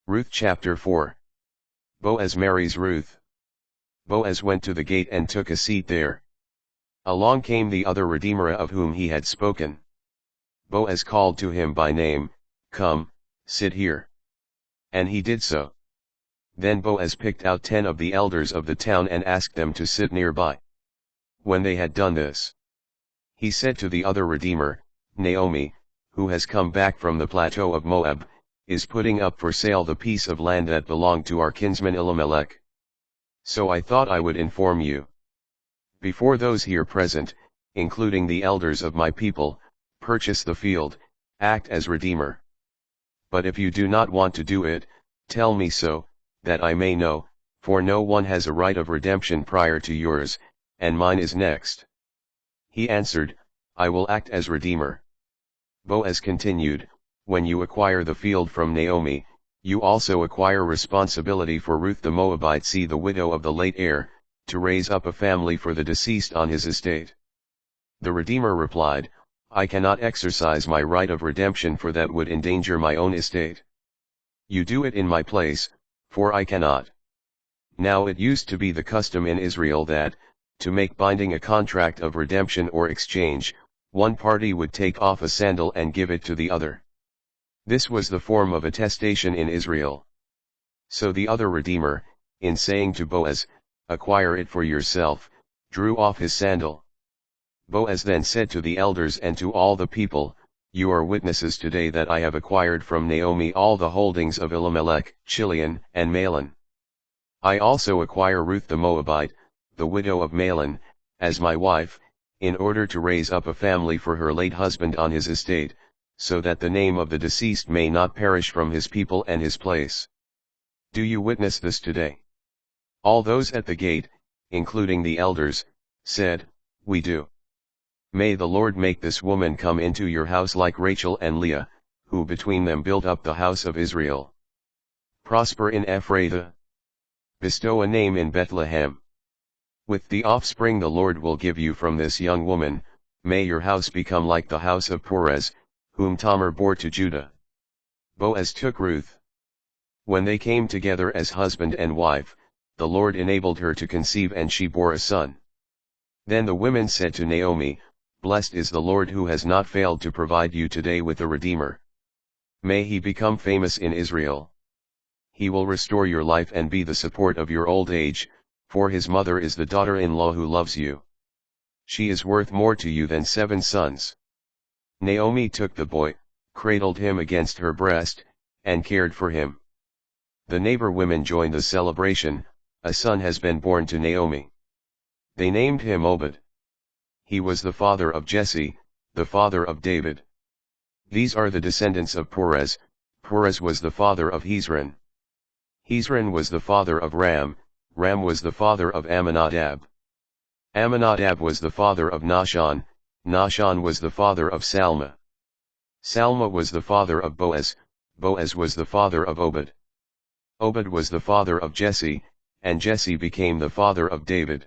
Ruth chapter 4. Boaz marries Ruth. Boaz went to the gate and took a seat there. Along came the other redeemer of whom he had spoken. Boaz called to him by name, "Come, sit here." And he did so. Then Boaz picked out 10 of the elders of the town and asked them to sit nearby. When they had done this, he said to the other redeemer, "Naomi, who has come back from the plateau of Moab, is putting up for sale the piece of land that belonged to our kinsman Elimelech. So I thought I would inform you. Before those here present, including the elders of my people, purchase the field, act as redeemer. But if you do not want to do it, tell me so, that I may know, for no one has a right of redemption prior to yours, and mine is next." He answered, "I will act as redeemer." Boaz continued, "When you acquire the field from Naomi, you also acquire responsibility for Ruth the Moabite, the widow of the late heir, to raise up a family for the deceased on his estate." The redeemer replied, "I cannot exercise my right of redemption, for that would endanger my own estate. You do it in my place, for I cannot." Now it used to be the custom in Israel that, to make binding a contract of redemption or exchange, one party would take off a sandal and give it to the other. This was the form of attestation in Israel. So the other redeemer, in saying to Boaz, "Acquire it for yourself," drew off his sandal. Boaz then said to the elders and to all the people, "You are witnesses today that I have acquired from Naomi all the holdings of Elimelech, Chilion, and Mahlon. I also acquire Ruth the Moabite, the widow of Mahlon, as my wife, in order to raise up a family for her late husband on his estate, so that the name of the deceased may not perish from his people and his place. Do you witness this today?" All those at the gate, including the elders, said, "We do." "May the Lord make this woman come into your house like Rachel and Leah, who between them built up the house of Israel. Prosper in Ephrathah. Bestow a name in Bethlehem. With the offspring the Lord will give you from this young woman, may your house become like the house of Perez, whom Tamar bore to Judah." Boaz took Ruth. When they came together as husband and wife, the Lord enabled her to conceive and she bore a son. Then the women said to Naomi, "Blessed is the Lord who has not failed to provide you today with a redeemer. May he become famous in Israel. He will restore your life and be the support of your old age, for his mother is the daughter-in-law who loves you. She is worth more to you than 7 sons." Naomi took the boy, cradled him against her breast, and cared for him. The neighbor women joined the celebration. A son has been born to Naomi. They named him Obed. He was the father of Jesse, the father of David. These are the descendants of Perez. Perez was the father of Hezron. Hezron was the father of Ram. Ram was the father of Amminadab. Amminadab was the father of Nahshon. Nahshon was the father of Salma. Salma was the father of Boaz. Boaz was the father of Obed. Obed was the father of Jesse, and Jesse became the father of David.